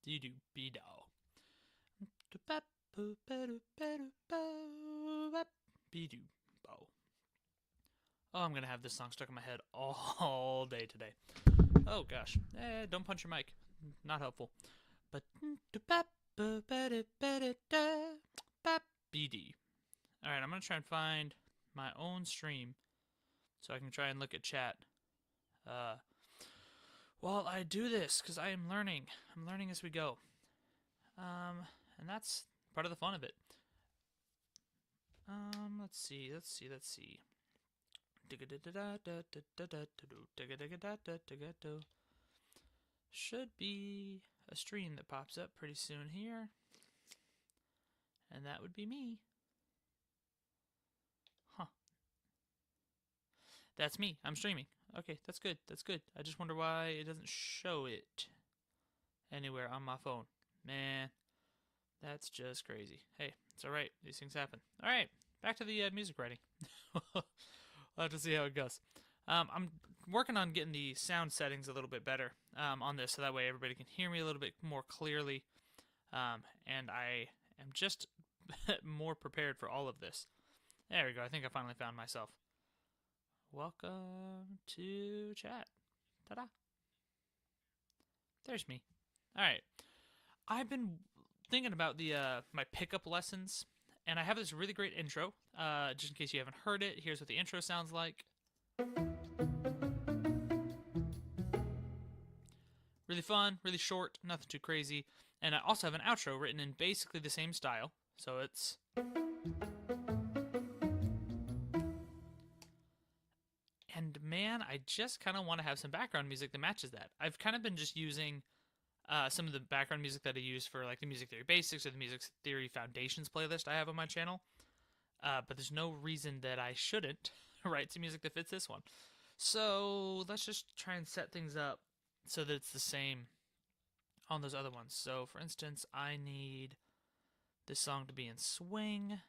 Be-do. Be-do. Oh, I'm gonna have this song stuck in my head all day today. Oh gosh. Don't punch your mic. Not helpful. But BD. Alright, I'm gonna try and find my own stream so I can try and look at chat. While I do this, because I am learning. I'm learning as we go. And that's part of the fun of it. Let's see. Should be a stream that pops up pretty soon here. And that would be me. Huh. That's me. I'm streaming. Okay, that's good. That's good. I just wonder why it doesn't show it anywhere on my phone. Man, that's just crazy. Hey, it's alright. These things happen. Alright, back to the music writing. We'll have to see how it goes. I'm working on getting the sound settings a little bit better on this, so that way everybody can hear me a little bit more clearly. And I am just more prepared for all of this. There we go. I think I finally found myself. Welcome to chat. Ta-da. There's me. Alright. I've been thinking about the my pickup lessons, and I have this really great intro. Just in case you haven't heard it, here's what the intro sounds like. Really fun, really short, nothing too crazy. And I also have an outro written in basically the same style. So it's... And man, I just kind of want to have some background music that matches that. I've kind of been just using some of the background music that I use for like the Music Theory Basics or the Music Theory Foundations playlist I have on my channel. But there's no reason that I shouldn't write some music that fits this one. So let's just try and set things up so that it's the same on those other ones. So for instance, I need this song to be in swing.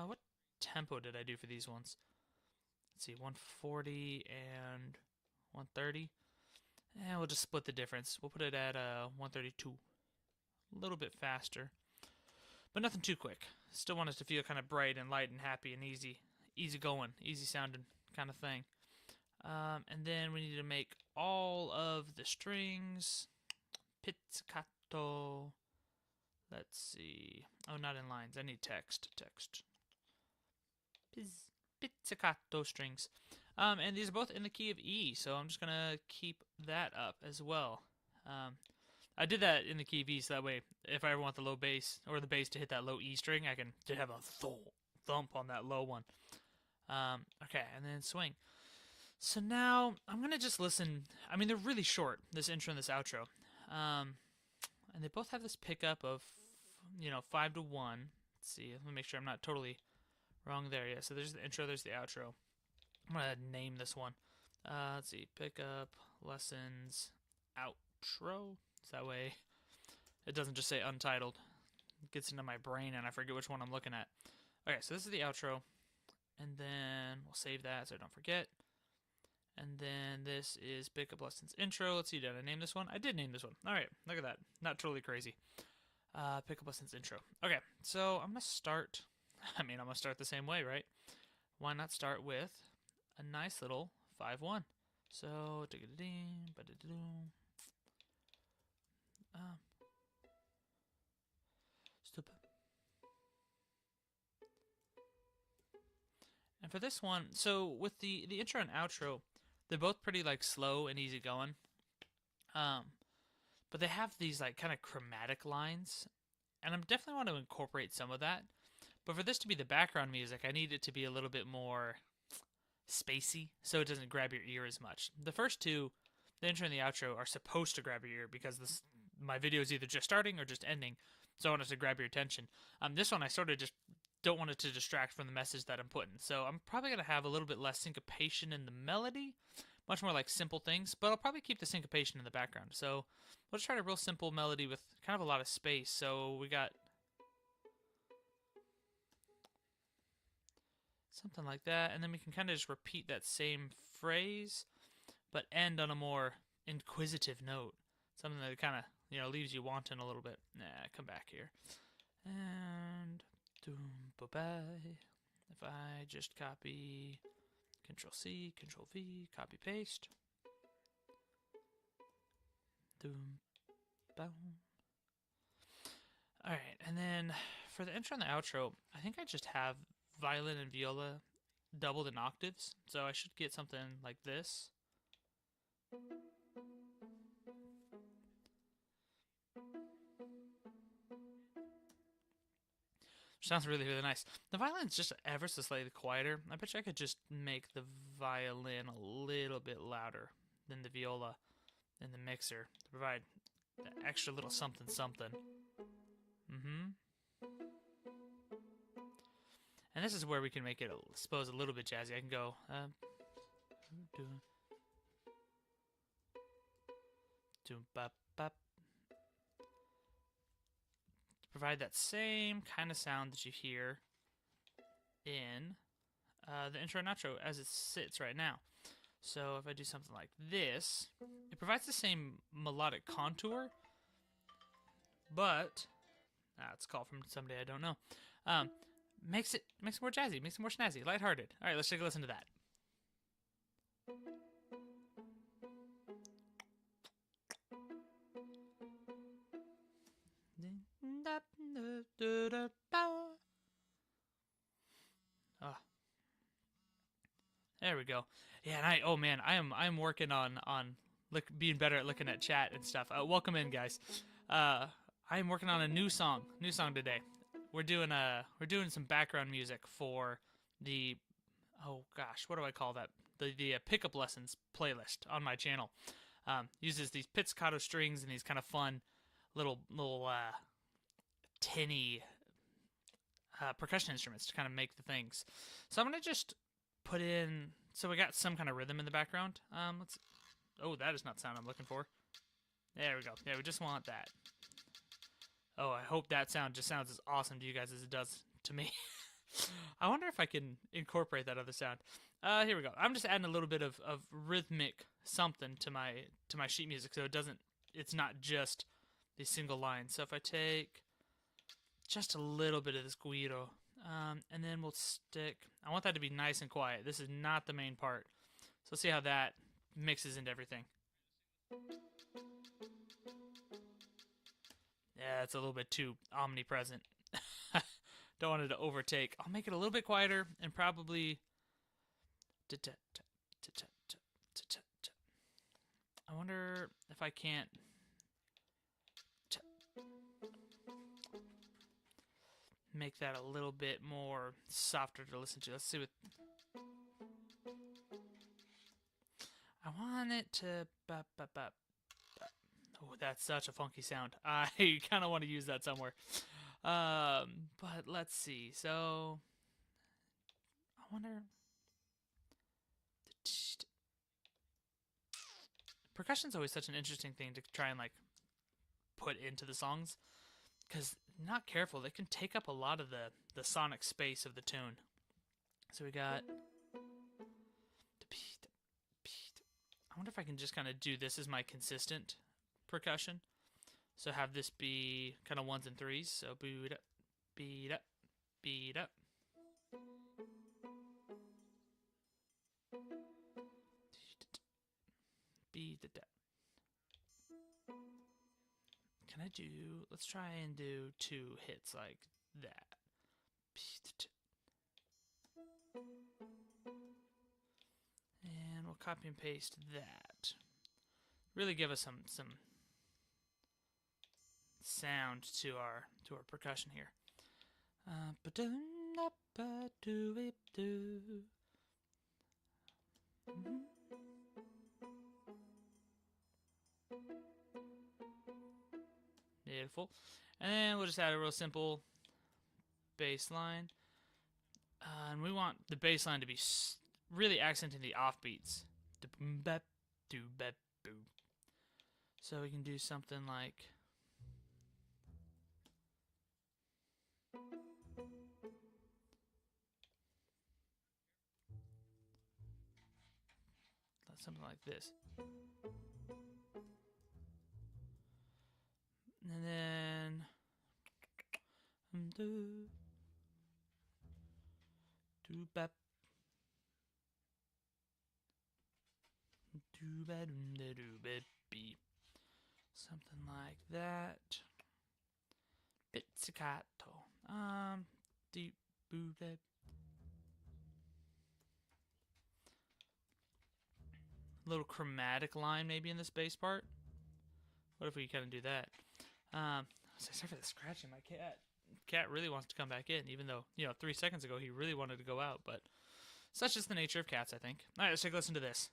What tempo did I do for these ones? Let's see, 140 and 130. And we'll just split the difference. We'll put it at 132. A little bit faster, but nothing too quick. Still want it to feel kind of bright and light and happy and easy going, easy sounding kind of thing. And then we need to make all of the strings pizzicato. Let's see. Oh, not in lines. I need text. Pizzicato strings. And these are both in the key of E, so I'm just gonna keep that up as well. I did that in the key of E, so that way, if I ever want the low bass or the bass to hit that low E string, I can just have a thump on that low one. Okay, and then swing. So now I'm gonna just listen. I mean, they're really short, this intro and this outro, and they both have this pickup of 5 to 1. Let's see. Let me make sure I'm not totally wrong there. Yeah. So there's the intro. There's the outro. I'm gonna name this one. Let's see. Pickup lessons outro. So that way it doesn't just say untitled. It gets into my brain and I forget which one I'm looking at. Okay. So this is the outro, and then we'll save that so I don't forget. And then this is Pickup Lessons intro. Let's see, did I name this one? I did name this one. Alright, look at that. Not totally crazy. Pickup Lessons intro. Okay, so I'm going to start, I'm going to start the same way, right? Why not start with a nice little 5-1? So, stupid. And for this one, so with the intro and outro, they're both pretty like slow and easy going. But they have these like kind of chromatic lines, and I definitely want to incorporate some of that. But for this to be the background music, I need it to be a little bit more spacey, so it doesn't grab your ear as much. The first two, the intro and the outro, are supposed to grab your ear because my video is either just starting or just ending, so I want it to grab your attention. This one I sort of just don't want it to distract from the message that I'm putting, so I'm probably going to have a little bit less syncopation in the melody, much more like simple things, but I'll probably keep the syncopation in the background. So let's try a real simple melody with kind of a lot of space. So we got something like that, and then we can kind of just repeat that same phrase, but end on a more inquisitive note. Something that kind of you know, leaves you wanting a little bit. Nah, come back here. And doom bye. If I just copy Control C, Control V, copy paste. Doom boom. Alright, and then for the intro and the outro, I think I just have violin and viola doubled in octaves, so I should get something like this. Sounds really, really nice. The violin's just ever so slightly quieter. I bet you I could just make the violin a little bit louder than the viola in the mixer to provide the extra little something something. And this is where we can make it, I suppose, a little bit jazzy. I can go, provide that same kind of sound that you hear in the intro and outro as it sits right now. So if I do something like this, it provides the same melodic contour, but it's a call from somebody I don't know. Makes it more jazzy, makes it more snazzy, lighthearted. All right, let's take a listen to that. There we go. Yeah, and I'm working on being better at looking at chat and stuff. Welcome in, guys. I'm working on a new song today. We're doing some background music for the, oh gosh, what do I call that? The pickup lessons playlist on my channel. Uses these pizzicato strings and these kind of fun little tinny percussion instruments to kind of make the things. So I'm gonna just put in, so we got some kind of rhythm in the background. Oh, that is not the sound I'm looking for. There we go. Yeah, we just want that. Oh, I hope that sound just sounds as awesome to you guys as it does to me. I wonder if I can incorporate that other sound. Here we go. I'm just adding a little bit of rhythmic something to my sheet music, so it's not just the single line. So if I take just a little bit of this guiro, and then we'll stick, I want that to be nice and quiet. This is not the main part. So let's see how that mixes into everything. Yeah, it's a little bit too omnipresent. Don't want it to overtake. I'll make it a little bit quieter and probably... I wonder if I can't... make that a little bit more softer to listen to. Let's see what... I want it to... Oh, that's such a funky sound. I kind of want to use that somewhere. But let's see. So... I wonder... Percussion's always such an interesting thing to try and, like, put into the songs. Because, not careful, they can take up a lot of the sonic space of the tune. So we got... I wonder if I can just kind of do this as my consistent percussion. So have this be kind of ones and threes. So beat up, beat up, beat up. Beat it up. Can I do... Let's try and do 2 hits like that. And we'll copy and paste that. Really give us some sound to our percussion here. Beautiful. And then we'll just add a real simple bass line. And we want the bass line to be really accenting the offbeats. So we can do something like... something like this. do do bap do ba do ba beep. Something like that. Pizzicato. Deep boo bap. Little chromatic line maybe in this bass part. What if we kind of do that? Sorry for the scratching. My cat really wants to come back in, even though, 3 seconds ago he really wanted to go out, but such is the nature of cats, I think. Alright, let's take a listen to this.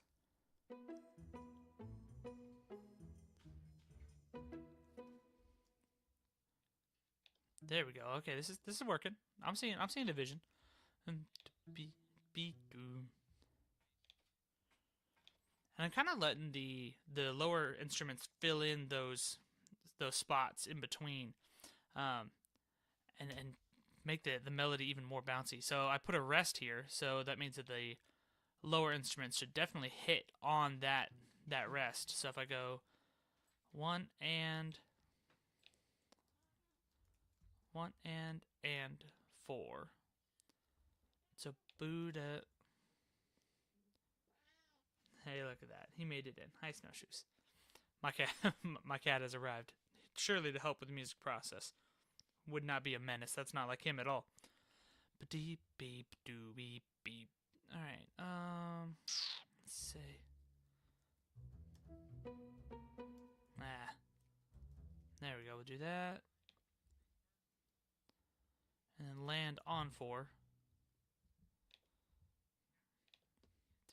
There we go. Okay, this is working. I'm seeing division. And I'm kind of letting the lower instruments fill in those spots in between, and make the melody even more bouncy. So I put a rest here, so that means that the lower instruments should definitely hit on that rest. So if I go 1 and 4, so Buddha. Hey, look at that. He made it in. Hi, Snowshoes. My cat has arrived. Surely to help with the music process. Would not be a menace. That's not like him at all. Beep beep doo beep beep. Alright, let's see. There we go, we'll do that. And then land on 4.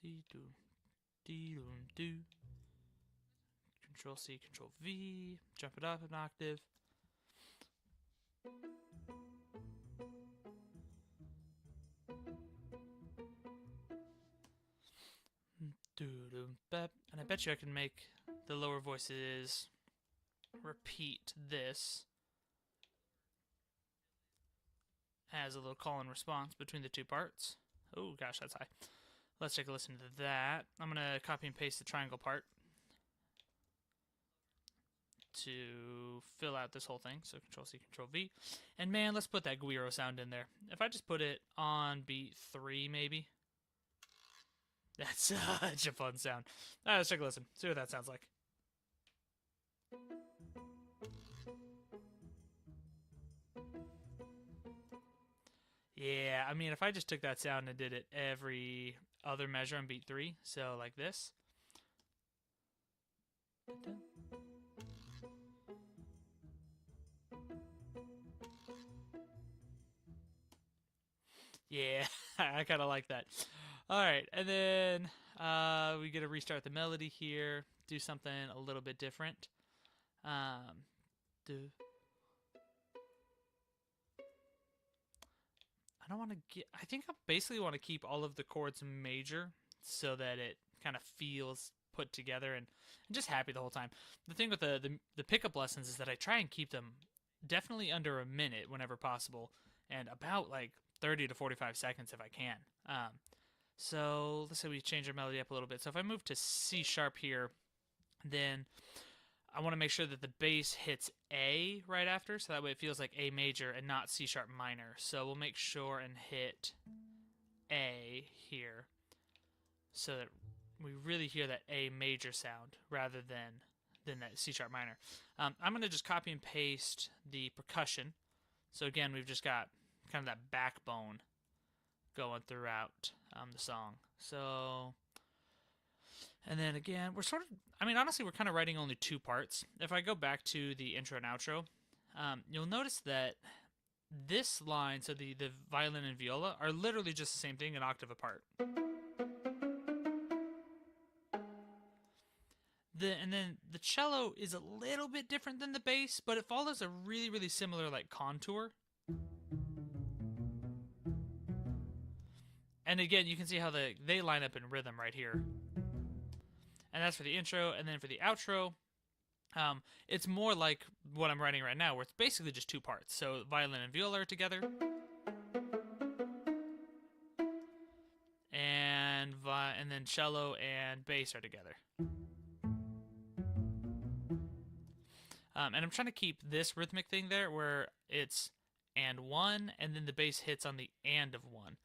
Dee doo. Do. Control C, Control V, jump it up an octave. And I bet you I can make the lower voices repeat this as a little call and response between the two parts. Oh gosh, that's high. Let's take a listen to that. I'm going to copy and paste the triangle part to fill out this whole thing. So Control C, Control V. And man, let's put that Guiro sound in there. If I just put it on beat 3 maybe. That's such a fun sound. Alright, let's take a listen. See what that sounds like. Yeah, I mean, if I just took that sound and did it every other measure on beat 3, so like this. Yeah, I kind of like that. Alright, and then we get to restart the melody here, do something a little bit different. I think I basically want to keep all of the chords major so that it kind of feels put together and just happy the whole time. The thing with the pickup lessons is that I try and keep them definitely under a minute whenever possible, and about like 30 to 45 seconds if I can. So let's say we change our melody up a little bit. So if I move to C sharp here, then I want to make sure that the bass hits A right after, so that way it feels like A major and not C sharp minor. So we'll make sure and hit A here so that we really hear that A major sound rather than that C sharp minor. I'm going to just copy and paste the percussion. So again, we've just got kind of that backbone going throughout the song. So, and then again, we're sort of, I mean, honestly, we're kind of writing only 2 parts. If I go back to the intro and outro, you'll notice that this line, so the violin and viola, are literally just the same thing, an octave apart. And then the cello is a little bit different than the bass, but it follows a really, really similar like contour. And again, you can see how they line up in rhythm right here. And that's for the intro, and then for the outro, it's more like what I'm writing right now, where it's basically just 2 parts. So violin and viola are together, and then cello and bass are together. And I'm trying to keep this rhythmic thing there, where it's and 1, and then the bass hits on the and of 1.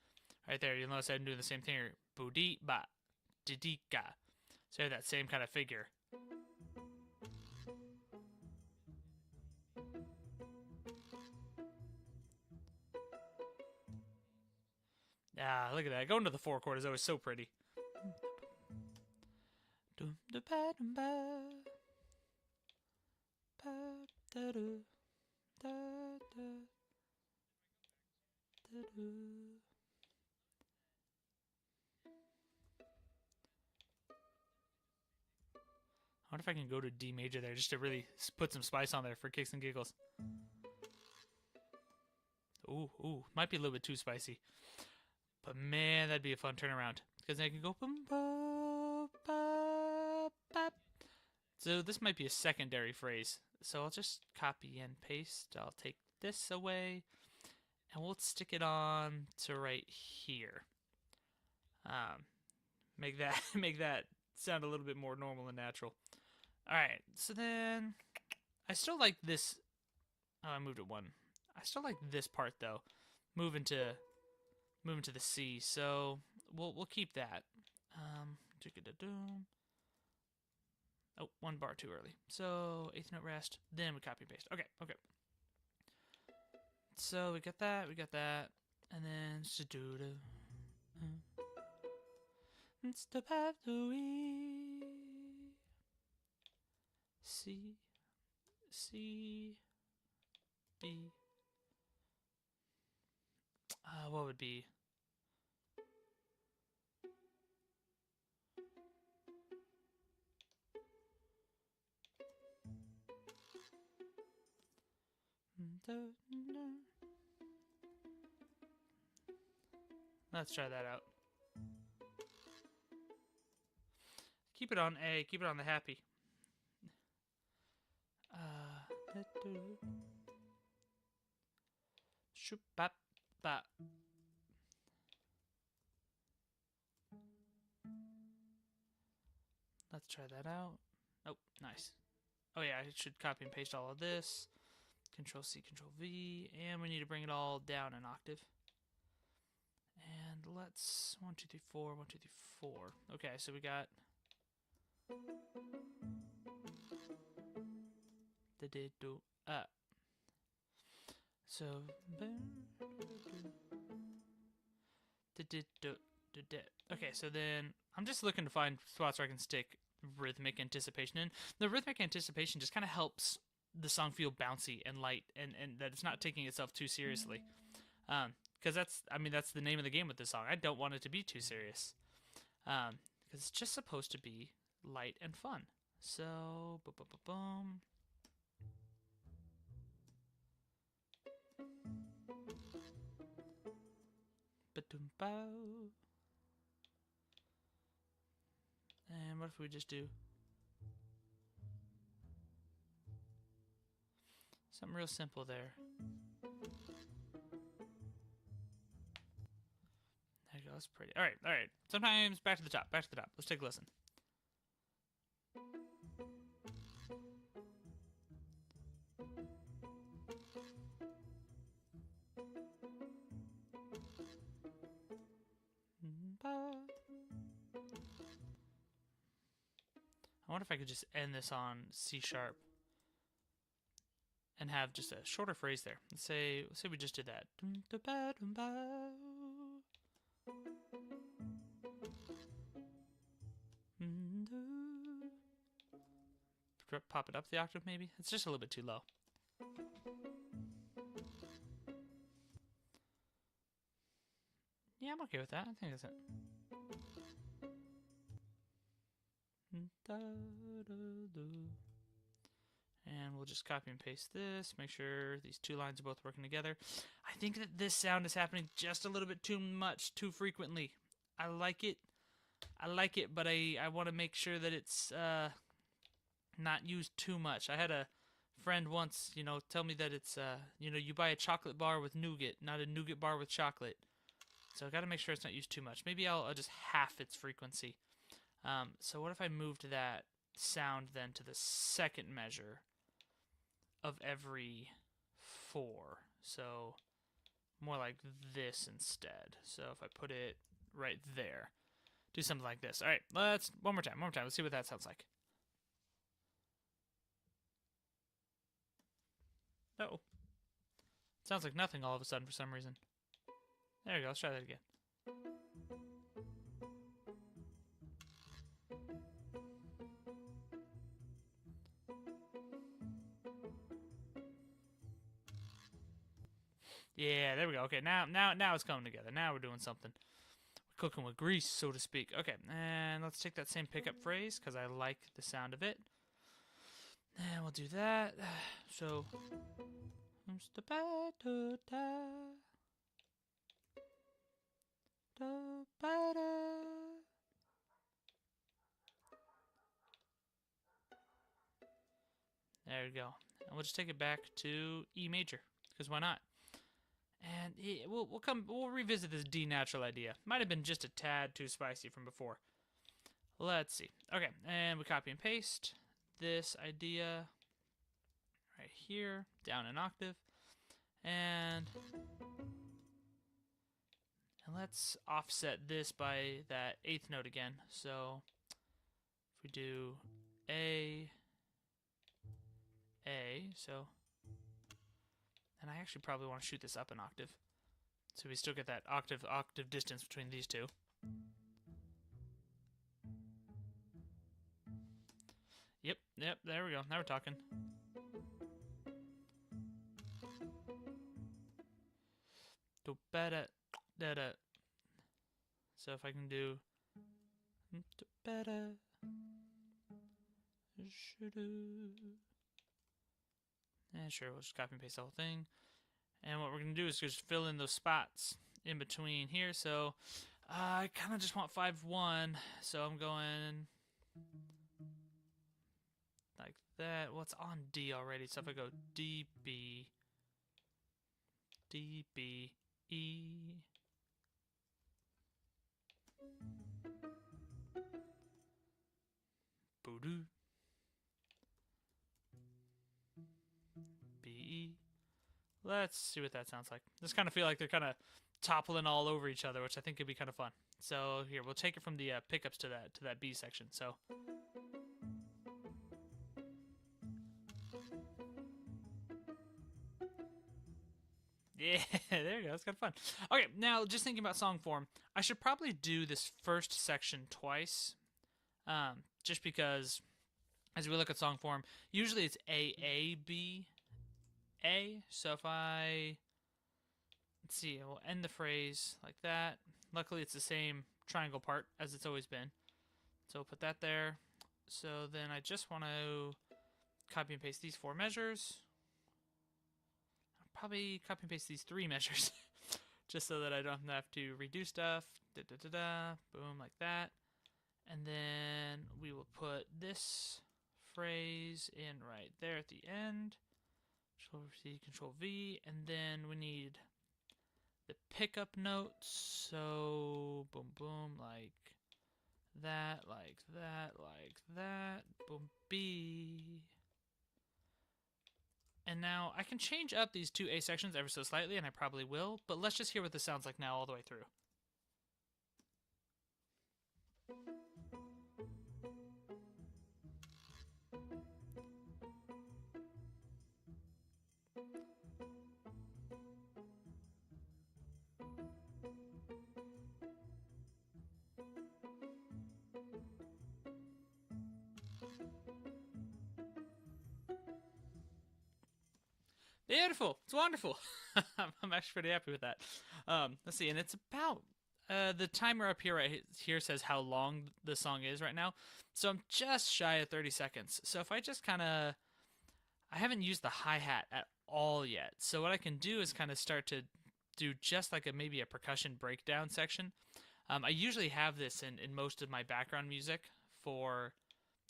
Right there, you'll notice I'm doing the same thing here. Budi ba, didika. So that same kind of figure. Ah, look at that. Going to the 4 chord is always so pretty. I wonder if I can go to D major there just to really put some spice on there for kicks and giggles. Ooh, might be a little bit too spicy. But man, that'd be a fun turnaround. Because then I can go boom, ba, ba, ba. So this might be a secondary phrase. So I'll just copy and paste. I'll take this away. And we'll stick it on to right here. Make that sound a little bit more normal and natural. Alright, so then I still like this. Oh, I moved it 1. I still like this part though. Moving to the C, so we'll keep that. Oh, 1 bar too early. So 8th note rest, then we copy and paste. Okay. So we got that, and then it's the path to C, B. What would be? Let's try that out. Keep it on A. Keep it on the happy. Shoop bap bap. Let's try that out. Oh, nice. Oh yeah, I should copy and paste all of this. Control C, Control V, and we need to bring it all down an octave. And let's 1, 2, 3, 4, 1, 2, 3, 4. Okay, so we got the did do up. So the did do did. Okay, so then I'm just looking to find spots where I can stick rhythmic anticipation in. The rhythmic anticipation just kind of helps the song feel bouncy and light, and that it's not taking itself too seriously. Because that's the name of the game with this song. I don't want it to be too serious. Because it's just supposed to be light and fun. So, boom. And what if we just do something real simple there? There you go, that's pretty. Alright. Sometimes back to the top. Let's take a listen. I wonder if I could just end this on C sharp and have just a shorter phrase there. Let's say we just did that. Pop it up the octave maybe? It's just a little bit too low. Yeah, I'm okay with that. I think that's it. And we'll just copy and paste this. Make sure these 2 lines are both working together. I think that this sound is happening just a little bit too much, too frequently. I like it, but I want to make sure that it's not used too much. I had a friend once, tell me that it's, you buy a chocolate bar with nougat, not a nougat bar with chocolate. So I got to make sure it's not used too much. Maybe I'll just half its frequency. So what if I moved that sound then to the second measure of every 4? So more like this instead. So if I put it right there, do something like this. All right, let's one more time. Let's see what that sounds like. Oh, sounds like nothing all of a sudden for some reason. There we go. Let's try that again. Yeah, there we go. Okay, now it's coming together. Now we're doing something. We're cooking with grease, so to speak. Okay, and let's take that same pickup phrase because I like the sound of it. And we'll do that. So, there we go. And we'll just take it back to E major because why not? And we'll revisit this D natural idea. Might have been just a tad too spicy from before. Let's see. Okay, and we copy and paste this idea right here, down an octave. And let's offset this by that eighth note again. So if we do A, so, and I actually probably want to shoot this up an octave. So we still get that octave distance between these two. Yep, there we go. Now we're talking. So if I can do and sure, we'll just copy and paste the whole thing. And what we're going to do is just fill in those spots in between here. So I kind of just want 5-1. So I'm going like that. Well, it's on D already. So if I go D, B, D, B, E. Boo-doo. B, E. Let's see what that sounds like. Just kind of feel like they're kind of toppling all over each other, which I think could be kind of fun. So here, we'll take it from the pickups to that B section. So yeah, there you go. It's kind of fun. Okay, now just thinking about song form, I should probably do this first section twice, just because as we look at song form, usually it's A A B A. So if I let's see, we'll end the phrase like that. Luckily, it's the same triangle part as it's always been. So we'll put that there. So then I just want to copy and paste these 4 measures. I'll probably copy and paste these 3 measures just so that I don't have to redo stuff. Boom, like that. And then we will put this phrase in right there at the end. Control C, Control V, and then we need the pickup notes. So boom, boom, like that, like that, like that. Boom, B. And now I can change up these 2 A sections ever so slightly, and I probably will, but let's just hear what this sounds like now all the way through. Beautiful. It's wonderful. I'm actually pretty happy with that. Let's see, and it's about the timer up here right here says how long the song is right now. So I'm just shy of 30 seconds. So if I just kind of I haven't used the hi-hat at all yet. So what I can do is kind of start to do just like maybe a percussion breakdown section. I usually have this in most of my background music for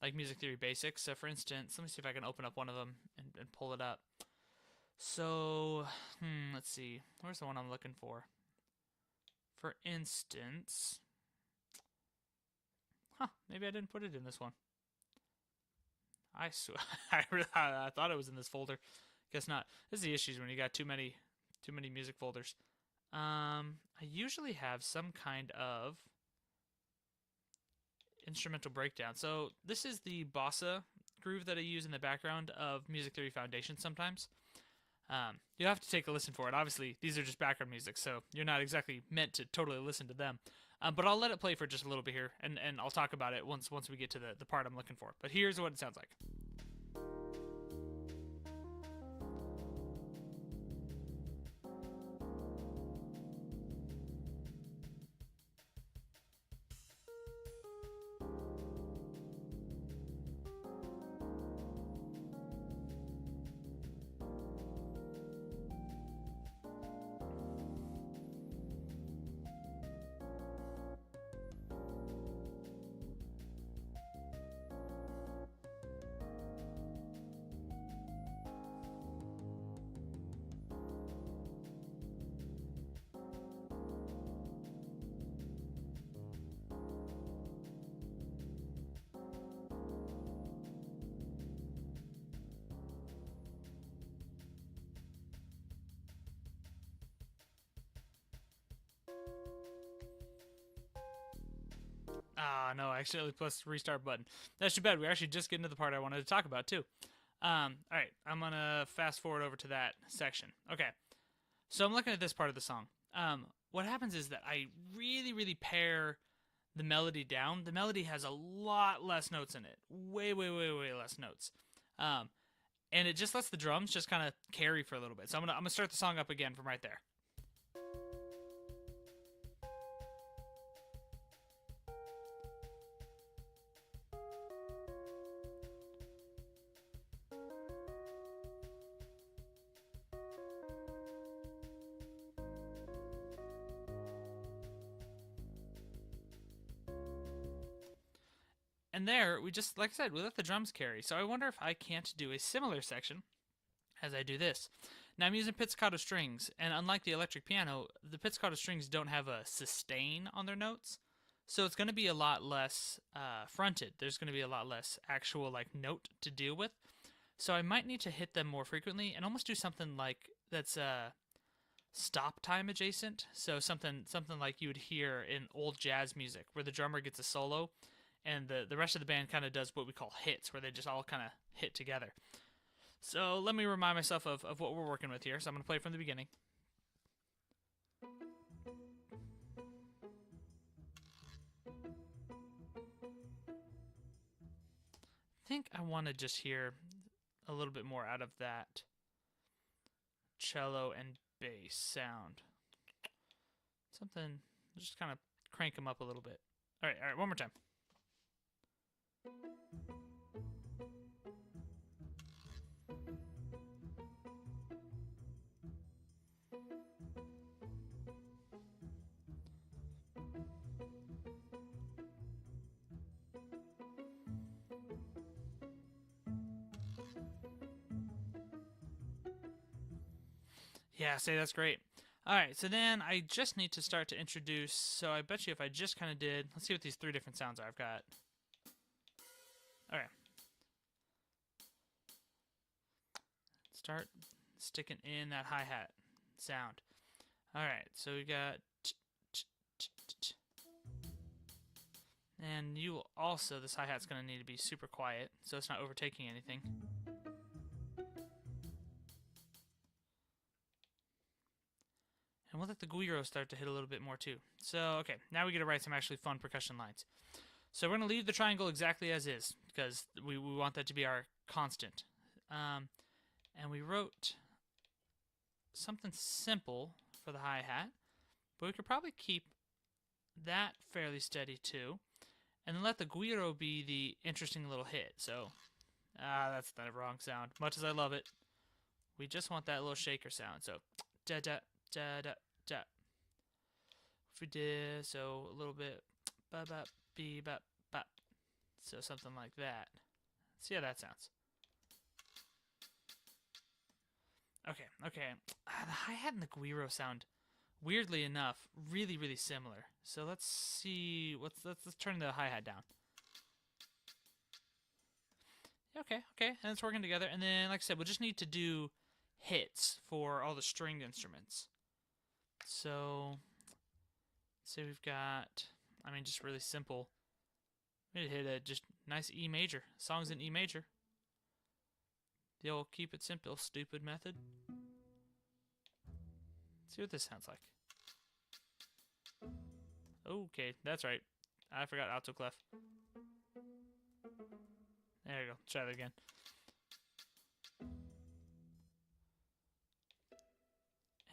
like Music Theory Basics. So for instance, let me see if I can open up one of them and pull it up. So, let's see. Where's the one I'm looking for? For instance, maybe I didn't put it in this one. I swear, I thought it was in this folder. Guess not. This is the issues when you got too many Too many music folders. I usually have some kind of instrumental breakdown. So this is the bossa groove that I use in the background of Music Theory Foundation sometimes. You'll have to take a listen for it. Obviously, these are just background music, so you're not exactly meant to totally listen to them. But I'll let it play for just a little bit here, and I'll talk about it once we get to the part I'm looking for. But here's what it sounds like. Ah, no, I accidentally pressed the restart button. That's too bad. We actually just get into the part I wanted to talk about, too. Alright, I'm gonna fast forward over to that section. Okay, so I'm looking at this part of the song. What happens is that I really pare the melody down. The melody has a lot less notes in it. Way less notes. And it just lets the drums just kind of carry for a little bit. So I'm gonna start the song up again from right there. And there, we just, like I said, we let the drums carry. So I wonder if I can't do a similar section as I do this. Now I'm using pizzicato strings, and unlike the electric piano, the pizzicato strings don't have a sustain on their notes. So it's going to be a lot less fronted. There's going to be a lot less actual like note to deal with. So I might need to hit them more frequently and almost do something like that's stop time adjacent. So something like you would hear in old jazz music where the drummer gets a solo and the rest of the band kind of does what we call hits, where they just all kind of hit together. So let me remind myself of what we're working with here. So I'm going to play from the beginning. I think I want to just hear a little bit more out of that cello and bass sound. Something, just kind of crank them up a little bit. All right, one more time. Yeah, say that's great. Alright, so then I just need to start to introduce, so I bet you if I just kind of did, let's see what these three different sounds are I've got. Alright. Start sticking in that hi-hat sound. Alright, so we got... And you also, this hi-hat's going to need to be super quiet, so it's not overtaking anything. And we'll let the guiro start to hit a little bit more too. So, okay, now we get to write some actually fun percussion lines. So we're going to leave the triangle exactly as is, because we want that to be our constant. And we wrote something simple for the hi-hat, but we could probably keep that fairly steady too. And then let the guiro be the interesting little hit. So, that's the wrong sound. Much as I love it, we just want that little shaker sound. So, da-da, da-da, da. If we did, so a little bit, ba-ba, be-ba, ba. So something like that. See how that sounds. Okay. The hi-hat and the guiro sound, weirdly enough, really similar. So let's see. Let's turn the hi-hat down. Okay, and it's working together. And then, like I said, we'll just need to do hits for all the stringed instruments. So, say we've got, I mean, just really simple. We hit a just nice E major. Songs in E major. The old keep it simple, stupid method. Let's see what this sounds like. Okay, that's right. I forgot alto clef. There you go. Try that again.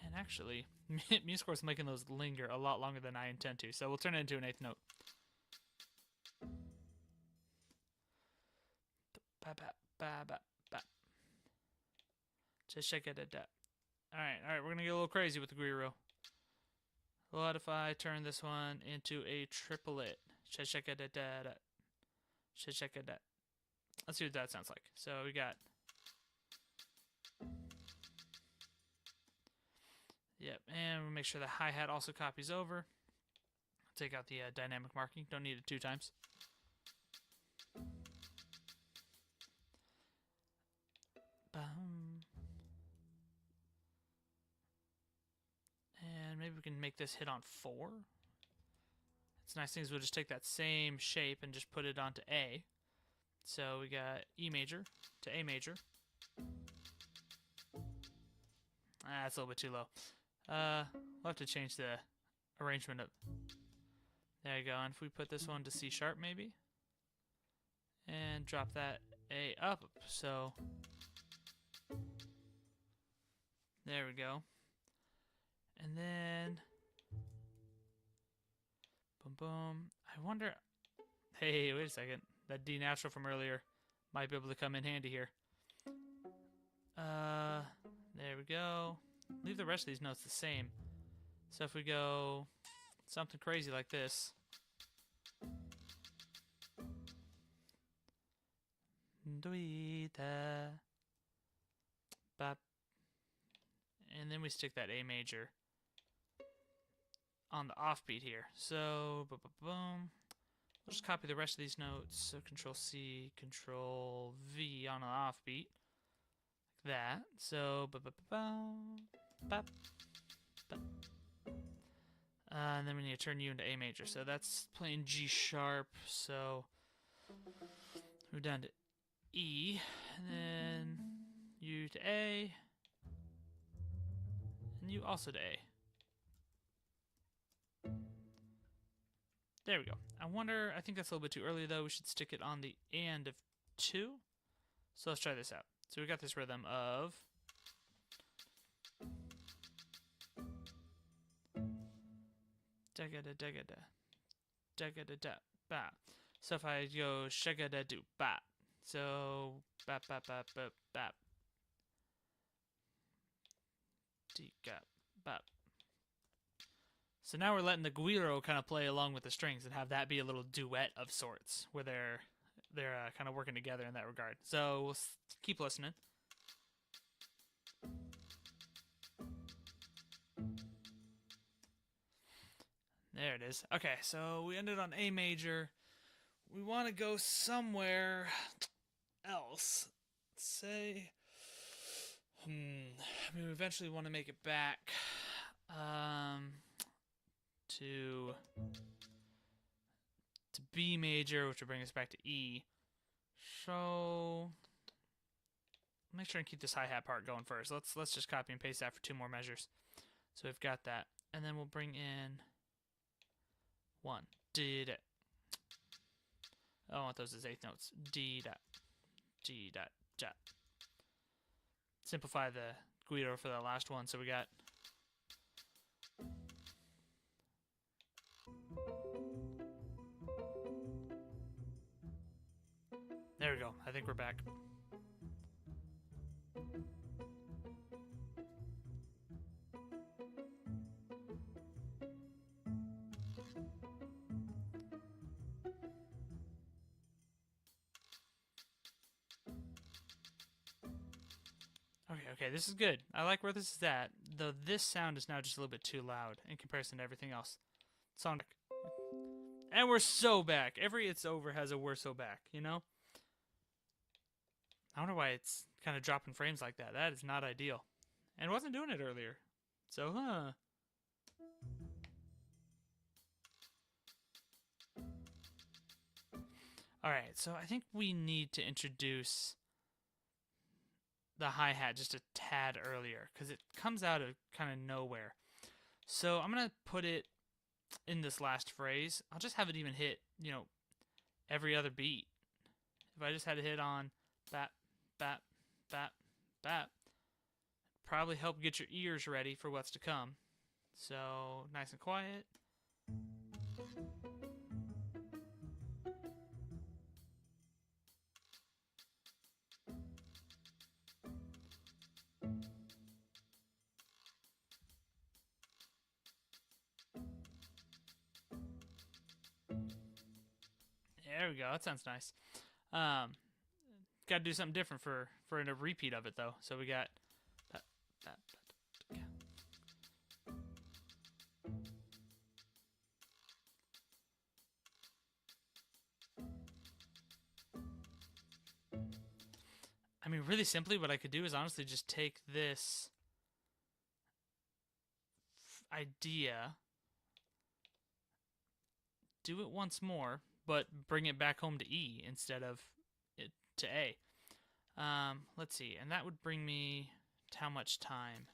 And actually, MuseScore's making those linger a lot longer than I intend to, so we'll turn it into an eighth note. Just shake it at that. Alright, we're gonna get a little crazy with the Guiro. What if I turn this one into a triplet? Let's see what that sounds like. So we got. Yep, and we'll make sure the hi-hat also copies over. Take out the dynamic marking. Don't need it 2 times. And maybe we can make this hit on 4. It's nice things. We'll just take that same shape and just put it onto A. So we got E major to A major. That's a little bit too low. We'll have to change the arrangement of. There you go. And if we put this one to C sharp, maybe, and drop that A up, so there we go. And then, boom, boom. I wonder. Hey, wait a second. That D natural from earlier might be able to come in handy here. There we go. Leave the rest of these notes the same. So if we go something crazy like this. And then we stick that A major on the offbeat here. So, boom. We'll just copy the rest of these notes. So Control C, Control V on an offbeat. Like that. So, and then we need to turn U into A major. So that's playing G sharp. So we're down to E. And then U to A. And U also to A. There we go. I wonder, I think that's a little bit too early though. We should stick it on the and of 2. So let's try this out. So we got this rhythm of da-ga-da, da-ga-da, da-ga-da-da, ba. So if I go shagga-da-do, ba. So, bap, bap, bap, bap, bap. D-gap, bap. So now we're letting the guiro kind of play along with the strings and have that be a little duet of sorts, where they're kind of working together in that regard. So we'll keep listening. There it is. Okay, so we ended on A major. We want to go somewhere else. Say, we eventually want to make it back to B major, which will bring us back to E. So make sure and keep this hi-hat part going first. Let's just copy and paste that for 2 more measures. So we've got that, and then we'll bring in 1. D-da. I want those as 8th notes. D-da, D-da, da. Simplify the guido for the last one. So we got. There we go. I think we're back. Okay, this is good. I like where this is at, though this sound is now just a little bit too loud in comparison to everything else. Sonic. And we're so back. Every It's Over has a we're so back, you know? I wonder why it's kind of dropping frames like that. That is not ideal. and wasn't doing it earlier. So, huh. Alright, so I think we need to introduce the hi-hat just a tad earlier, because it comes out of kind of nowhere. So I'm going to put it in this last phrase. I'll just have it even hit, every other beat. If I just had to hit on bap, bap, bap, bap, probably help get your ears ready for what's to come. So, nice and quiet. There we go. That sounds nice. Got to do something different for a repeat of it though. So we got. I mean, really simply, what I could do is honestly just take this idea, do it once more, but bring it back home to E instead of it to A. Let's see, and that would bring me to how much time?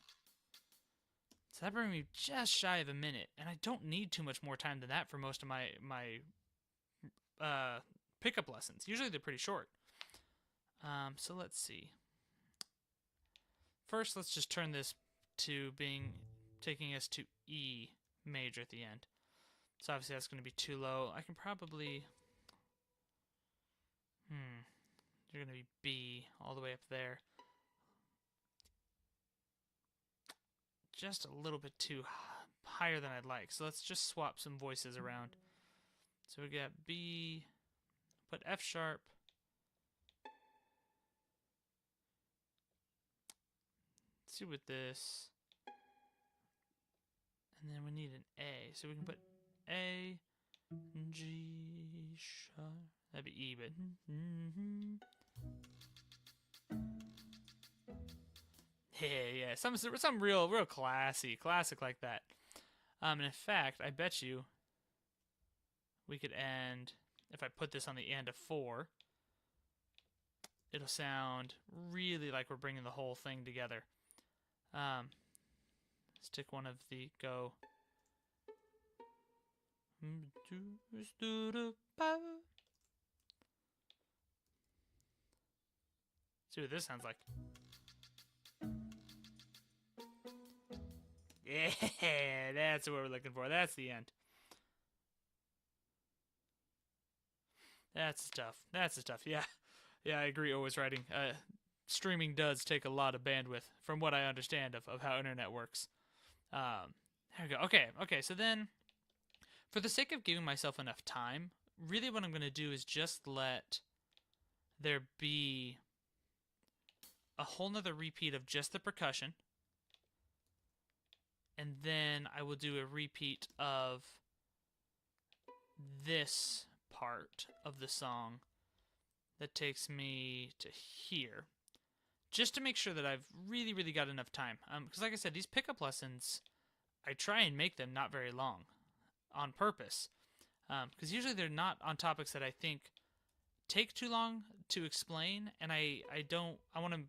So that brings me just shy of a minute, and I don't need too much more time than that for most of my pickup lessons. Usually they're pretty short. So let's see. First, let's just turn this to taking us to E major at the end. So obviously that's going to be too low. I can probably... You're going to be B all the way up there. Just a little bit too higher than I'd like. So let's just swap some voices around. So we got B, put F sharp. Let's see with this. And then we need an A. So we can put A, G sharp. That'd be E, but... Yeah, some real classic like that. And in fact, I bet you we could end, if I put this on the end of 4, it'll sound really like we're bringing the whole thing together. Stick one of the go. See what this sounds like. Yeah, that's what we're looking for. That's the end. That's the stuff. Yeah, I agree. Always writing. Streaming does take a lot of bandwidth, from what I understand of how internet works. There we go. Okay. So then, for the sake of giving myself enough time, really what I'm going to do is just let there be a whole nother repeat of just the percussion. And then I will do a repeat of this part of the song that takes me to here. Just to make sure that I've really, really got enough time. Because like I said, these pickup lessons, I try and make them not very long on purpose. Because usually they're not on topics that I think take too long to explain. And I want to,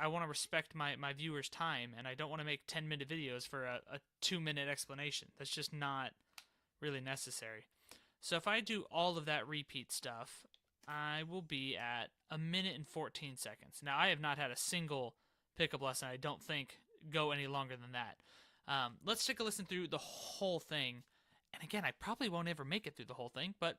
I want to respect my viewers' time, and I don't want to make 10-minute videos for a 2-minute explanation. That's just not really necessary. So if I do all of that repeat stuff, I will be at 1 minute and 14 seconds. Now, I have not had a single pickup lesson, I don't think, go any longer than that. Let's take a listen through the whole thing. And again, I probably won't ever make it through the whole thing, but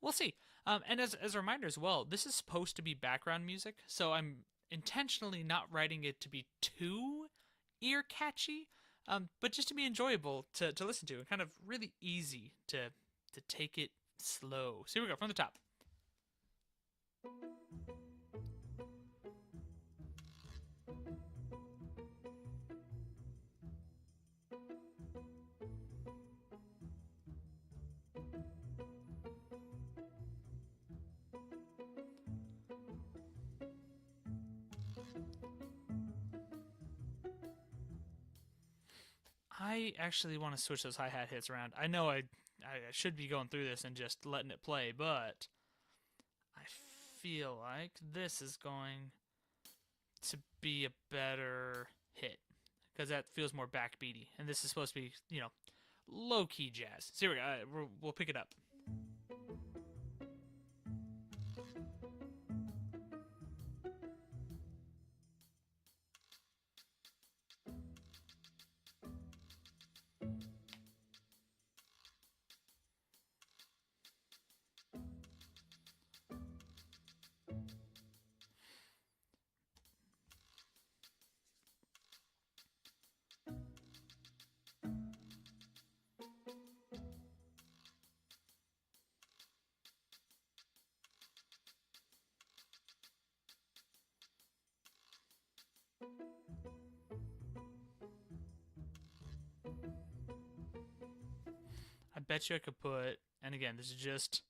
we'll see. And as a reminder as well, this is supposed to be background music, so I'm intentionally not writing it to be too ear catchy, but just to be enjoyable to listen to and kind of really easy to take it slow. So here we go from the top. I actually want to switch those hi-hat hits around. I know I should be going through this and just letting it play, but I feel like this is going to be a better hit because that feels more backbeaty, and this is supposed to be, low-key jazz. So here we go. We'll pick it up. I bet you I could put, and again, this is just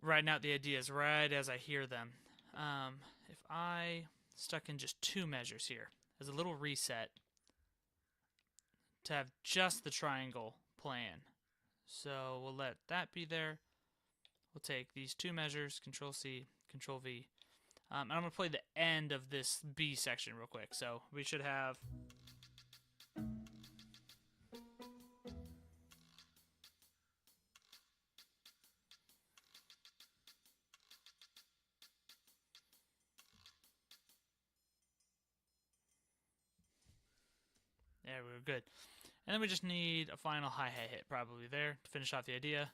writing out the ideas right as I hear them. If I stuck in just 2 measures here as a little reset to have just the triangle plan. So we'll let that be there. We'll take these 2 measures, Control C, Control V. And I'm going to play the end of this B section real quick. So we should have... There, we were good. And then we just need a final hi-hat hit probably there to finish off the idea.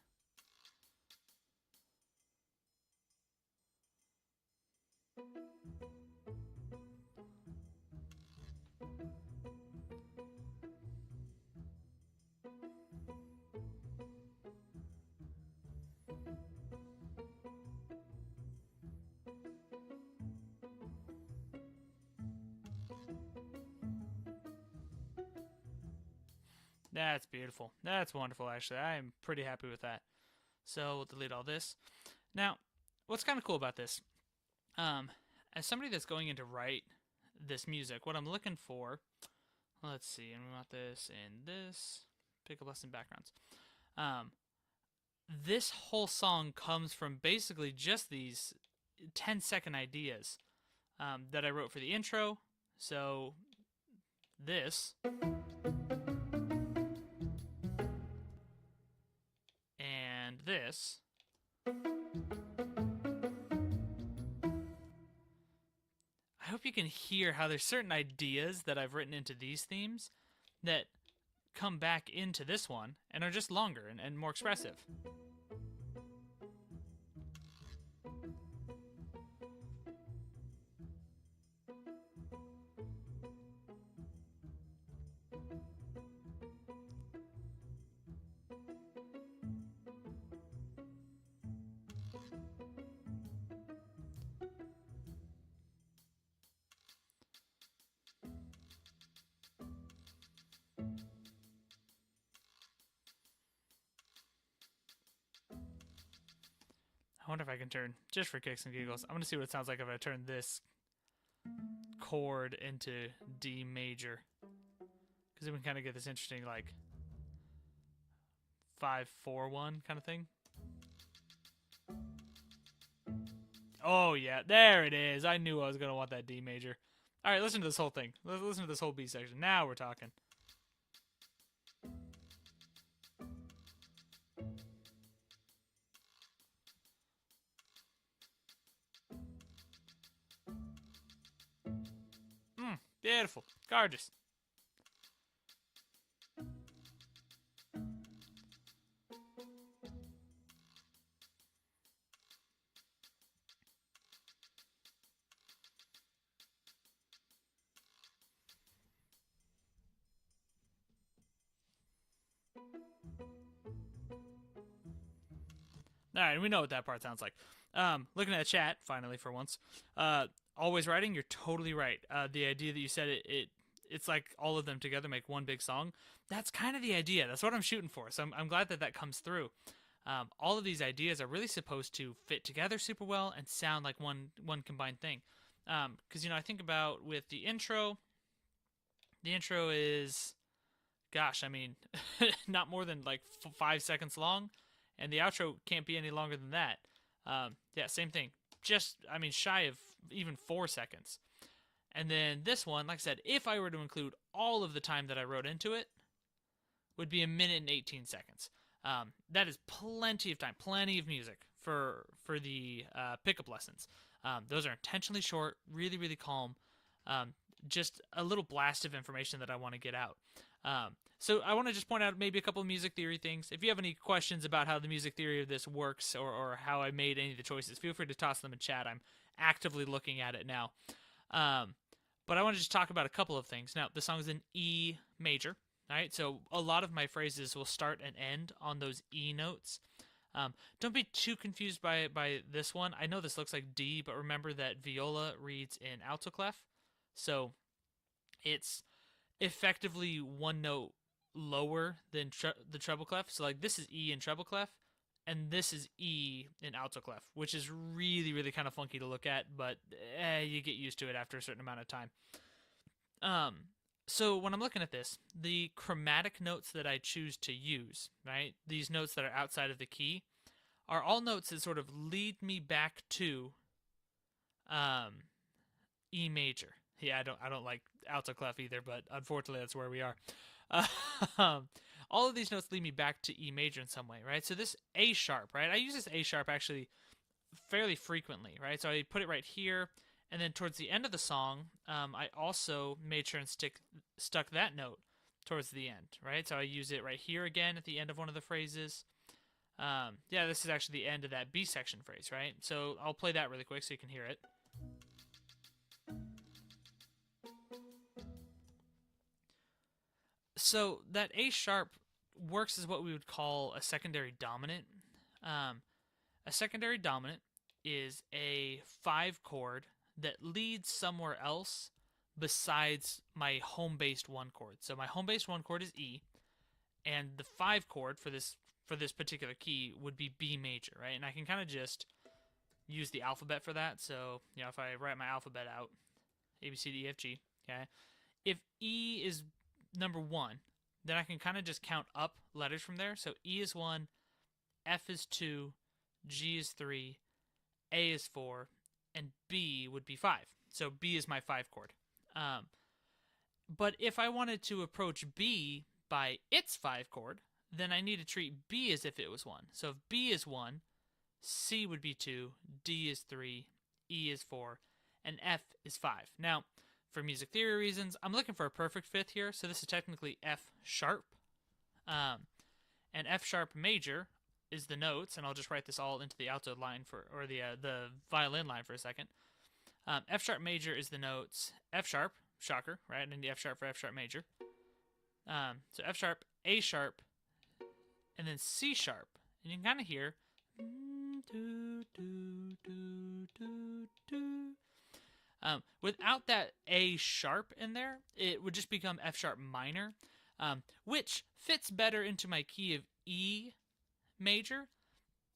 That's beautiful. That's wonderful, actually. I am pretty happy with that. So we'll delete all this. Now, what's kind of cool about this, as somebody that's going in to write this music, what I'm looking for, let's see, and we want this and this, pick a lesson backgrounds. This whole song comes from basically just these 10-second ideas that I wrote for the intro. So this... and this. I hope you can hear how there's certain ideas that I've written into these themes that come back into this one and are just longer and more expressive. I wonder if I can turn, just for kicks and giggles, I'm going to see what it sounds like if I turn this chord into D major. Because then we kind of get this interesting, like, 5-4-1 kind of thing. Oh, yeah, there it is. I knew I was going to want that D major. All right, listen to this whole thing. Listen to this whole B section. Now we're talking. Beautiful. Gorgeous. All right, we know what that part sounds like. Looking at the chat, finally, for once. Always writing, you're totally right. The idea that you said it's like all of them together make one big song. That's kind of the idea. That's what I'm shooting for. So I'm glad that comes through. All of these ideas are really supposed to fit together super well and sound like one combined thing. Because, I think about with the intro is gosh, I mean, not more than like 5 seconds long, and the outro can't be any longer than that. Yeah, same thing. Just, I mean, shy of even 4 seconds. And then this one, like I said, if I were to include all of the time that I wrote into it, would be 1 minute and 18 seconds. That is plenty of time, plenty of music for the pickup lessons. Those are intentionally short, really, really calm. Just a little blast of information that I want to get out. So I want to just point out maybe a couple of music theory things. If you have any questions about how the music theory of this works or how I made any of the choices, feel free to toss them in chat. I'm actively looking at it now. But I want to just talk about a couple of things. Now, the song is in E major, right? So a lot of my phrases will start and end on those E notes. Don't be too confused by this one. I know this looks like D, but remember that viola reads in alto clef. So it's effectively one note lower than the treble clef. So like this is E in treble clef, and this is E in alto clef, which is really, really kind of funky to look at, but you get used to it after a certain amount of time. So when I'm looking at this, the chromatic notes that I choose to use, right, these notes that are outside of the key, are all notes that sort of lead me back to E major. Yeah, I don't like alto clef either, but unfortunately that's where we are. All of these notes lead me back to E major in some way, right? So this A sharp, right? I use this A sharp actually fairly frequently, right? So I put it right here, and then towards the end of the song, I also made sure and stuck that note towards the end, right? So I use it right here again at the end of one of the phrases. Yeah, this is actually the end of that B section phrase, right? So I'll play that really quick so you can hear it. So that A sharp works as what we would call a secondary dominant. A secondary dominant is a 5 chord that leads somewhere else besides my home-based 1 chord. So my home-based 1 chord is E, and the 5 chord for this particular key would be B major, right? And I can kind of just use the alphabet for that. So, you know, if I write my alphabet out, A, B, C, D, E, F, G, okay? If E is number 1, then I can kind of just count up letters from there. So E is 1, F is 2, G is 3, A is 4, and B would be 5. So B is my 5 chord. But if I wanted to approach B by its 5 chord, then I need to treat B as if it was 1. So if B is 1, C would be 2, D is 3, E is 4, and F is 5. Now, for music theory reasons, I'm looking for a perfect fifth here, so this is technically F sharp. And F sharp major is the notes, and I'll just write this all into the alto line or the violin line for a second. F sharp major is the notes F sharp, shocker, right? And the F sharp for F sharp major. So F sharp, A sharp, and then C sharp. And you can kind of hear without that A sharp in there, it would just become F sharp minor, which fits better into my key of E major,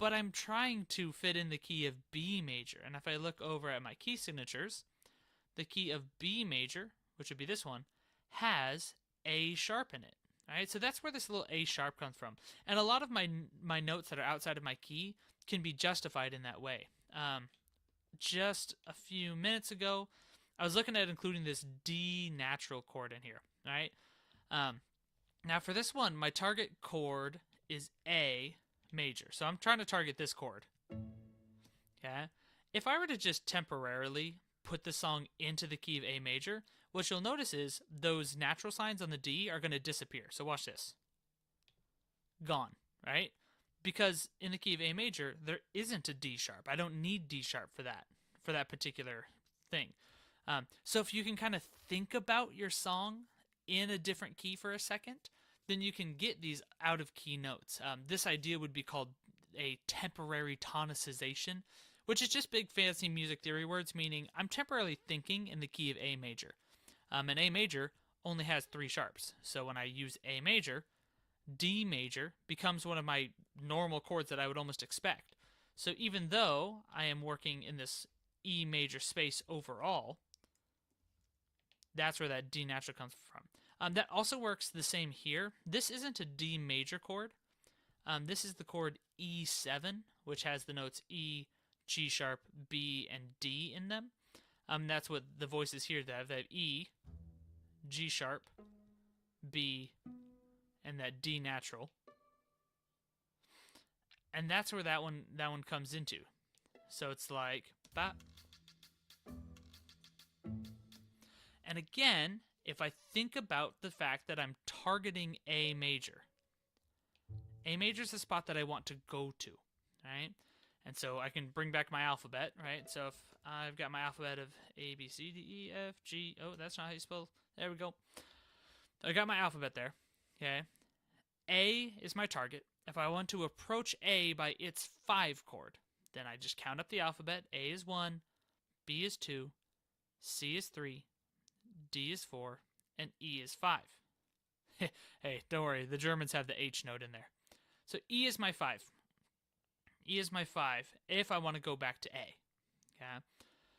but I'm trying to fit in the key of B major. And if I look over at my key signatures, the key of B major, which would be this one, has A sharp in it. All right, so that's where this little A sharp comes from. And a lot of my notes that are outside of my key can be justified in that way. Just a few minutes ago, I was looking at including this D natural chord in here. All right. Now for this one, my target chord is A major. So I'm trying to target this chord. Okay. If I were to just temporarily put the song into the key of A major, what you'll notice is those natural signs on the D are going to disappear. So watch this. Gone, right? Because in the key of A major, there isn't a D sharp. I don't need D sharp for that particular thing. So if you can kind of think about your song in a different key for a second, then you can get these out of key notes. This idea would be called a temporary tonicization, which is just big fancy music theory words, meaning I'm temporarily thinking in the key of A major. And A major only has 3 sharps. So when I use A major, D major becomes one of my normal chords that I would almost expect. So even though I am working in this E major space overall, that's where that D natural comes from. That also works the same here. This isn't a D major chord. This is the chord E7, which has the notes E, G sharp, B, and D in them. That's what the voices here that have. They have E, G sharp, B, and that D natural. And that's where that one comes into. So it's like ba. And again, if I think about the fact that I'm targeting A major is the spot that I want to go to, right? And so I can bring back my alphabet, right? So if I've got my alphabet of A, B, C, D, E, F, G. Oh, that's not how you spell. There we go. I got my alphabet there, okay? A is my target. If I want to approach A by its 5 chord, then I just count up the alphabet. A is 1, B is 2, C is 3, D is 4, and E is 5. Hey, don't worry. The Germans have the H note in there. So E is my 5. E is my 5 if I want to go back to A. Okay?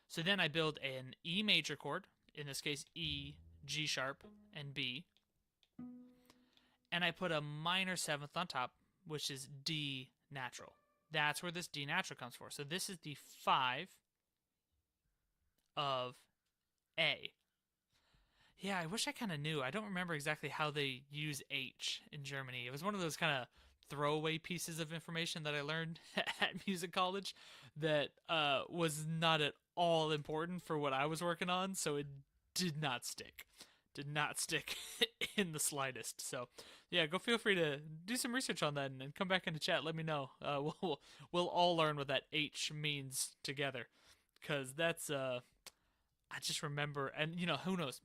So then I build an E major chord, in this case E, G sharp, and B. And I put a minor 7th on top, which is D natural. That's where this D natural comes from. So this is the 5 of A. Yeah, I wish I kind of knew. I don't remember exactly how they use H in Germany. It was one of those kind of throwaway pieces of information that I learned at music college that was not at all important for what I was working on, so it did not stick. Did not stick in the slightest. So, yeah, go feel free to do some research on that and come back into chat. Let me know. We'll all learn what that H means together, because that's I just remember, and who knows?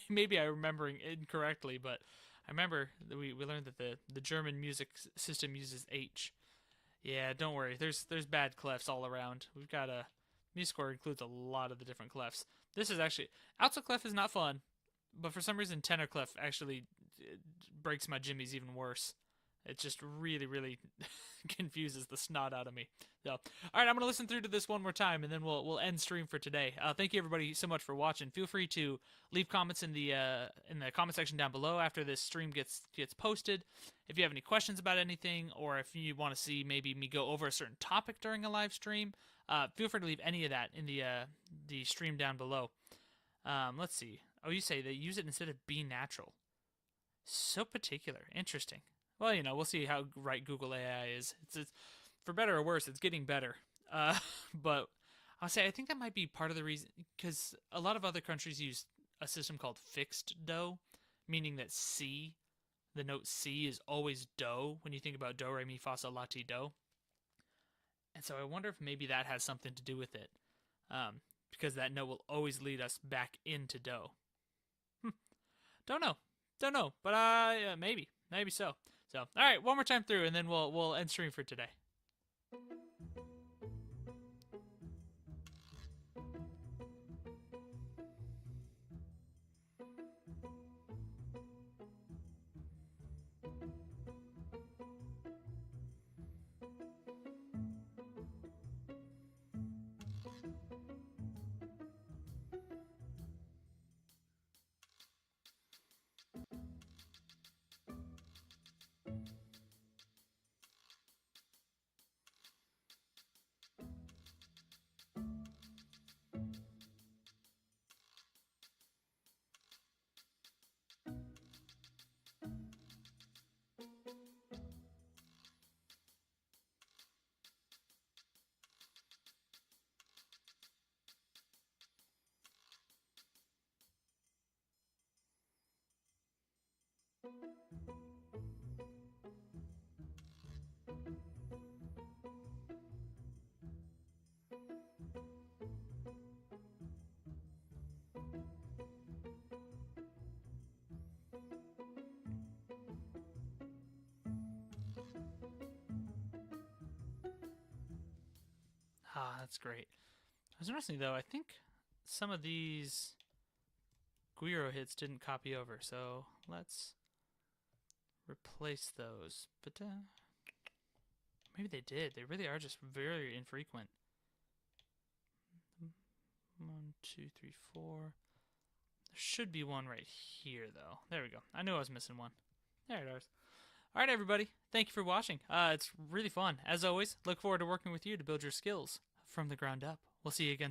Maybe I'm remembering incorrectly, but I remember that we learned that the German music system uses H. Yeah, don't worry. There's bad clefs all around. We've got a MuseScore includes a lot of the different clefs. This is actually alto clef is not fun, but for some reason tenor clef actually breaks my jimmies even worse. It just really confuses the snot out of me. So, all right, I'm gonna listen through to this one more time, and then we'll end stream for today. Thank you everybody so much for watching. Feel free to leave comments in the comment section down below after this stream gets posted. If you have any questions about anything, or if you want to see maybe me go over a certain topic during a live stream, feel free to leave any of that in the stream down below. Let's see. Oh, you say they use it instead of B natural. So particular. Interesting. Well, we'll see how right Google AI is. It's for better or worse, it's getting better. But I'll say I think that might be part of the reason, because a lot of other countries use a system called fixed do, meaning that C, the note C, is always do when you think about do, re, mi, fa, sol, la, ti, do. And so I wonder if maybe that has something to do with it, because that note will always lead us back into do. Don't know, but maybe so. So, all right, one more time through, and then we'll end stream for today. Ah, that's great. I was noticing, though, I think some of these Guiro hits didn't copy over, so let's replace those. But maybe they did. They really are just very infrequent. 1, 2, 3, 4. There should be one right here, though. There we go. I knew I was missing one. There it is. All right, everybody. Thank you for watching. It's really fun. As always, look forward to working with you to build your skills from the ground up. We'll see you again soon.